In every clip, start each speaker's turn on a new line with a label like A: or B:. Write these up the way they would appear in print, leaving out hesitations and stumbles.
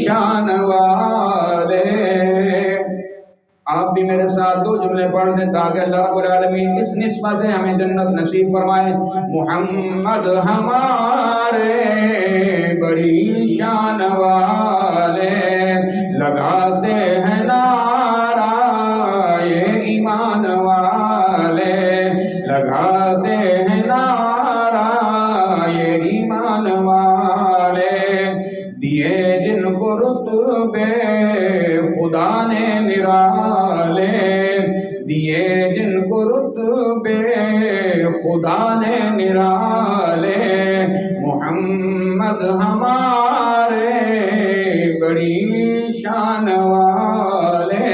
A: شان والے. آپ بھی میرے ساتھ دو جملے پڑھ دیں تاکہ اللہ رب العالمین اس نسبت سے ہمیں جنت نصیب فرمائے. محمد ہمارے بڑی شان والے لگاتے ہیں نعرہ یہ ایمان والے لگاتے ہیں نعرہ یہ ایمان والے. دیے جن کو رتبے خدا نے نرالے دیے جن کو رتبے خدا نے نرالے. محمد ہمارے بڑی شان والے.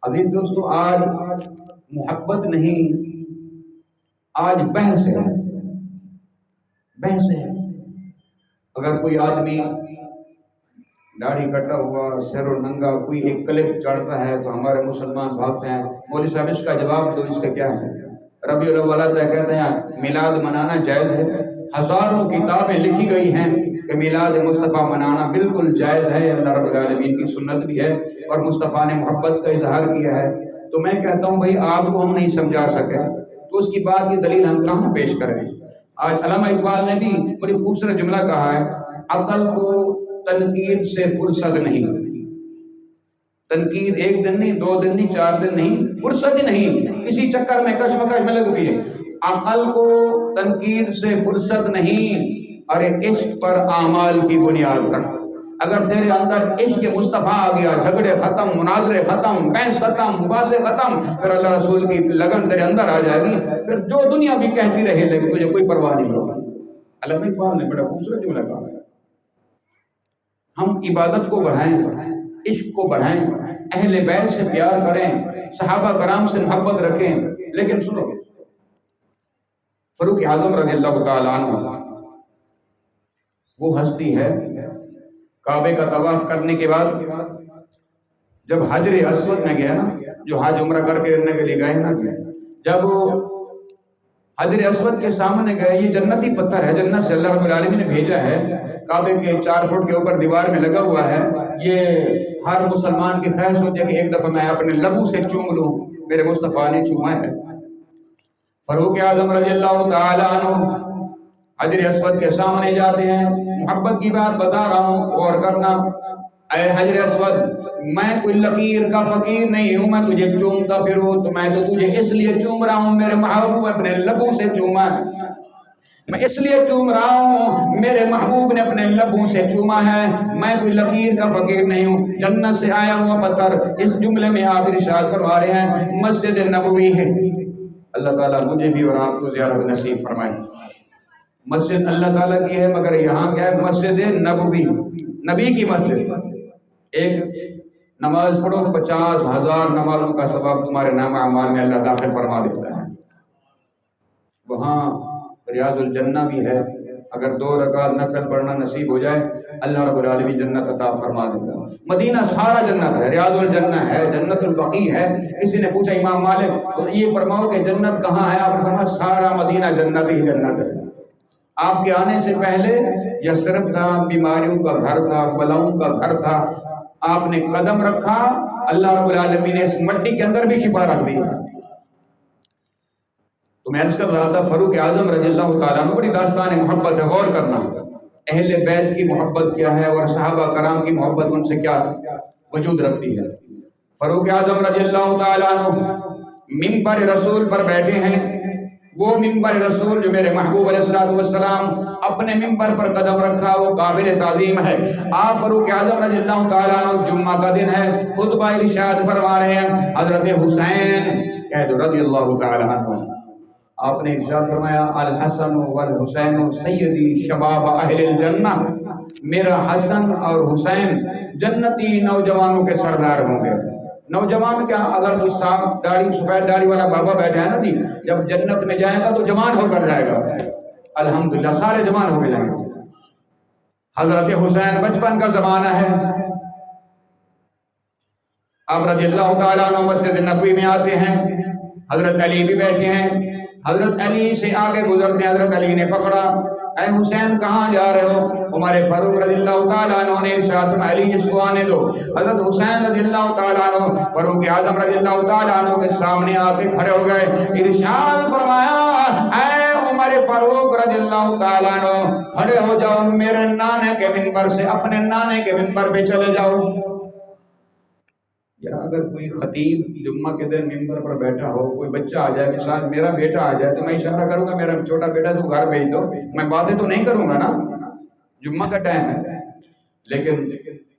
A: عزیز دوستو، آج محبت نہیں، آج بحث ہے. بحث ہے. اگر کوئی آدمی داڑھی کٹا ہوا سر و ننگا کوئی ایک کلپ چڑھتا ہے تو ہمارے مسلمان بھاگتے ہیں، مولوی صاحب اس کا جواب دو، اس کا کیا ہے؟ ربیع الاول کہتے ہیں میلاد منانا جائز ہے. ہزاروں کتابیں لکھی گئی ہیں کہ میلاد مصطفیٰ منانا بالکل جائز ہے، اللہ رب العالمین کی سنت بھی ہے اور مصطفیٰ نے محبت کا اظہار کیا ہے. تو میں کہتا ہوں بھائی آپ کو ہم نہیں سمجھا سکے تو اس کی بات کی دلیل ہم کہاں پیش کریں؟ آج علامہ اقبال نے بھی بڑی خوبصورت جملہ کہا ہے، عقل کو تنقید سے فرصت نہیں. تنقید ایک دن نہیں، 2 دن نہیں، 4 دن نہیں، فرصت ہی نہیں، اسی چکر میں کشمکش میں لگ گئی ہے. عقل کو تنقید سے فرصت نہیں، ارے عشق پر اعمال کی بنیاد رکھ. اگر تیرے اندر عشق مصطفیٰ آ گیا، جھگڑے ختم، مناظرے ختم، بحث ختم، مباحثے ختم، پھر اللہ رسول کی لگن تیرے اندر آ جائے گی. پھر جو دنیا بھی کہتی رہے لیکن تجھے کوئی پرواہ نہیں ہوگی. علامہ اقبال نے بڑا خوبصورت جملہ کہا ہے. ہم عبادت کو بڑھائیں، عشق کو بڑھائیں، اہل بیت سے پیار کریں، صحابہ کرام سے محبت رکھیں. لیکن سنو، فاروق اعظم رضی اللہ تعالیٰ عنہ وہ ہستی ہے کعبے کا طواف کرنے کے بعد جب حجر اسود میں گیا نا، جو حج عمرہ کر کے کے لیے گئے نا، جب وہ حجر اسود کے سامنے گئے، یہ جنتی پتھر ہے، جنت سے اللہ رب العالمین نے بھیجا ہے، کعبے کے 4 فٹ کے اوپر دیوار میں لگا ہوا ہے. یہ ہر مسلمان کی خواہش ہوتی ہے کہ ایک دفعہ میں اپنے لبوں سے چوم لوں، میرے مصطفیٰ نے چوما ہے. فاروق اعظم رضی اللہ تعالیٰ عنہ حجر اسود کے سامنے جاتے ہیں. محبت کی بات بتا رہا ہوں، غور کرنا. اے حجر اسود، میں کوئی لکیر کا فقیر نہیں ہوں، میں تجھے چومتا پھروں تو میں تو تجھے اس لیے چوم رہا ہوں، میرے محبوب اپنے لبوں سے چوما ہے. میں اس لیے چوم رہا ہوں، میرے محبوب نے اپنے لبوں سے چوما ہے، میں کوئی لکیر کا فقیر نہیں ہوں. جنت سے آیا ہوا پتھر. اس جملے میں آپ ارشاد فرما رہے ہیں مسجد نبوی ہے. اللہ تعالیٰ مجھے بھی اور آپ کو زیارت نصیب فرمائے. مسجد اللہ تعالیٰ کی ہے، مگر یہاں کیا ہے؟ مسجد نبوی، نبی کی مسجد. ایک نماز پڑھو، 50,000 نمازوں کا ثواب تمہارے نام اعمال میں اللہ داخل فرما دیتا ہے. وہاں ریاض الجنہ بھی ہے، اگر 2 رکعت نفل پڑھنا نصیب ہو جائے اللہ رب العالمین جنت عطا فرما دیتا ہے. مدینہ سارا جنت ہے، ریاض الجنہ ہے، جنت البقیع ہے. کسی نے پوچھا امام مالک تو یہ فرماؤ کہ جنت کہاں ہے؟ آپ نے فرمایا سارا مدینہ جنت ہی جنت ہے. آپ کے آنے سے پہلے یثرب تھا، بیماریوں کا گھر تھا، بلاؤں کا گھر تھا. آپ نے قدم رکھا، اللہ رب العالمین نے اس مٹی کے اندر بھی شفا رکھ دی. تو میں عرض کر رہا تھا فاروق اعظم رضی اللہ تعالیٰ عنہ بڑی داستان محبت ہے. غور کرنا اہل بیت کی محبت کیا ہے اور صحابہ کرام کی محبت ان سے کیا وجود رکھتی ہے. فاروق اعظم رضی اللہ تعالیٰ عنہ منبر رسول پر بیٹھے ہیں. وہ منبر رسول جو میرے محبوب علیہ السلام اپنے منبر پر قدم رکھا وہ قابل تعظیم ہے. آپ فاروق اعظم رضی اللہ تعالیٰ عنہ جمعہ کا دن ہے، خطبہ ارشاد فرما رہے ہیں. حضرت حسین رضی اللہ تعالیٰ عنہ آپ نے ارشاد فرمایا الحسن والحسین سیدی شباب اہل الجنہ. میرا حسن اور حسین جنتی نوجوانوں کے سردار ہوں گے. نوجوان کیا، اگر کوئی صاحب داڑھی سفید داڑھی والا بابا بیٹھا ہے نا جی، جب جنت میں جائے گا تو جوان ہو کر جائے گا. الحمدللہ سارے جوان ہو کے جائیں گے. حضرت حسین بچپن کا زمانہ ہے. آپ رضی اللہ تعالیٰ عنہ مسجد نبوی میں آتے ہیں. حضرت علی بھی بیٹھے ہیں. حضرت علی سے آگے گزرتے ہیں، حضرت علی نے پکڑا. اے حسین کہاں جا رہے ہو؟ عمر فاروق رضی اللہ تعالیٰ عنہ نے ارشاد فرمایا علی اس کو آنے دو۔ حضرت حسین رضی اللہ تعالیٰ عنہ فاروق اعظم رضی اللہ تعالیٰ عنہ کے سامنے آ کے کھڑے ہو گئے، ارشاد فرمایا اے عمر فاروق رضی اللہ تعالیٰ عنہ کھڑے ہو جاؤ، میرے نانے کے منبر سے اپنے نانے کے منبر پہ چلے جاؤ۔ یا اگر کوئی خطیب جمعہ کے دن ممبر پر بیٹھا ہو، کوئی بچہ آ جائے، مثال میرا بیٹا آ جائے، تو میں اشارہ کروں گا میرا چھوٹا بیٹا تو گھر بھیج دو، میں باتیں تو نہیں کروں گا نا، جمعہ کا ٹائم ہے۔ لیکن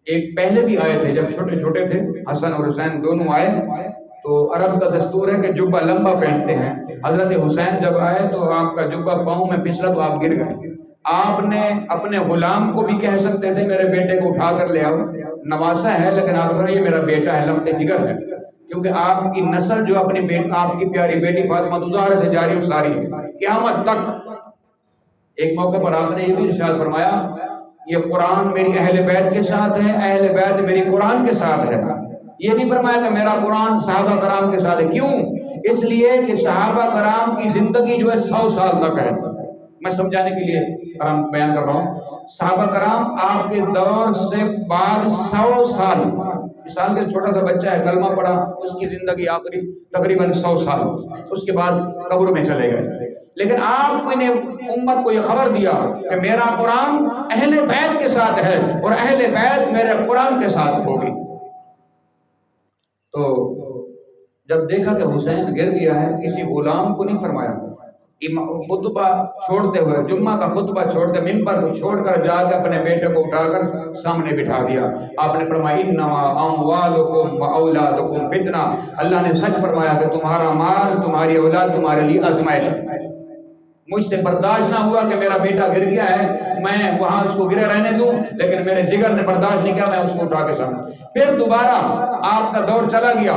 A: ایک پہلے بھی آئے تھے جب چھوٹے چھوٹے تھے، حسن اور حسین دونوں آئے، تو عرب کا دستور ہے کہ جبہ لمبا پہنتے ہیں۔ حضرت حسین جب آئے تو آپ کا جبہ پاؤں میں پھسلا تو آپ گر گئے۔ آپ نے اپنے غلام کو بھی کہہ سکتے تھے میرے بیٹے کو اٹھا کر لے آؤ، نواسا ہے، لیکن آپ کو یہ میرا بیٹا ہے، لمحے جگر ہے، کیونکہ آپ کی نسل جو اپنی آپ کی پیاری بیٹی فاطمہ الزہرا سے جاری و ساری ہے قیامت تک۔ ایک موقع پر آپ نے یہ بھی ارشاد فرمایا یہ قرآن میری اہل بیت کے ساتھ ہے، اہل بیت میری قرآن کے ساتھ ہے۔ یہ نہیں فرمایا کہ میرا قرآن صحابہ کرام کے ساتھ ہے۔ کیوں؟ اس لیے کہ صحابہ کرام کی زندگی جو ہے 100 سال تک ہے۔ میں سمجھانے کے لیے بیان کر رہا ہوں، صحابہ کرام آپ کے دور سے بعد 100 سال، مثال کے چھوٹا سا بچہ ہے کلمہ پڑھا، اس کی زندگی آخری تقریباً 100 سال، اس کے بعد قبر میں چلے گئے۔ لیکن آپ نے امت کو یہ خبر دیا کہ میرا قرآن اہل بیت کے ساتھ ہے اور اہل بیت میرے قرآن کے ساتھ ہوگی۔ تو جب دیکھا کہ حسین گر گیا ہے، کسی غلام کو نہیں فرمایا، خطبہ چھوڑتے ہوئے، جمعہ کا خطبہ چھوڑتے ممبر کو چھوڑ کر جا کے اپنے بیٹے کو اٹھا کر سامنے بٹھا دیا۔ آپ نے فرمایا انما اموالکم واولادکم فتنہ، اللہ نے سچ فرمایا کہ تمہارا مال، تمہاری اولاد تمہارے لیے آزمائش ہے۔ مجھ سے برداشت نہ ہوا کہ میرا بیٹا گر گیا ہے، میں وہاں اس کو گرے رہنے دوں، لیکن میرے جگر نے برداشت نہیں کیا، میں اس کو اٹھا کے سامنے۔ پھر دوبارہ آپ کا دور چلا گیا،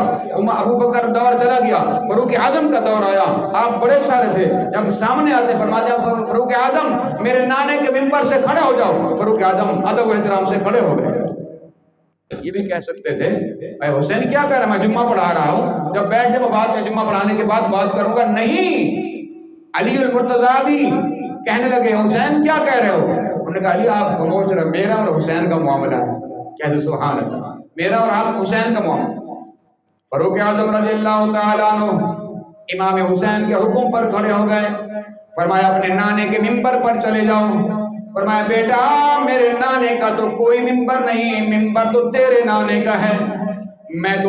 A: ابو بکر دور چلا گیا، فاروق اعظم کا دور آیا، آپ بڑے سارے تھے، جب سامنے آتے فرماتے فاروق اعظم میرے نانے کے منبر سے کھڑے ہو جاؤ، فاروق اعظم ادب و احترام سے کھڑے ہو گئے۔ یہ بھی کہہ سکتے تھے اے حسین کیا کہہ رہا، میں جمعہ پڑھا رہا ہوں، جب بیٹھ جب بات میں جمعہ پڑھانے کے بعد بات کروں گا، نہیں۔ علی المرتضیٰ بھی کہنے لگے حسین کیا کہہ رہے ہو؟ انہوں نے کہا علی آپ خاموش رہو، میرا اور حسین کا معاملہ ہے، کہہ دو سبحان اللہ، میرا اور آپ حسین کا معاملہ۔ فاروق اعظم رضی اللہ تعالیٰ عنہ امام حسین کے حکم پر کھڑے ہو گئے، فرمایا اپنے نانے کے منبر پر چلے جاؤ۔ فرمایا بیٹا میرے نانے کا تو کوئی منبر نہیں، منبر تو تیرے نانے کا ہے، میں تو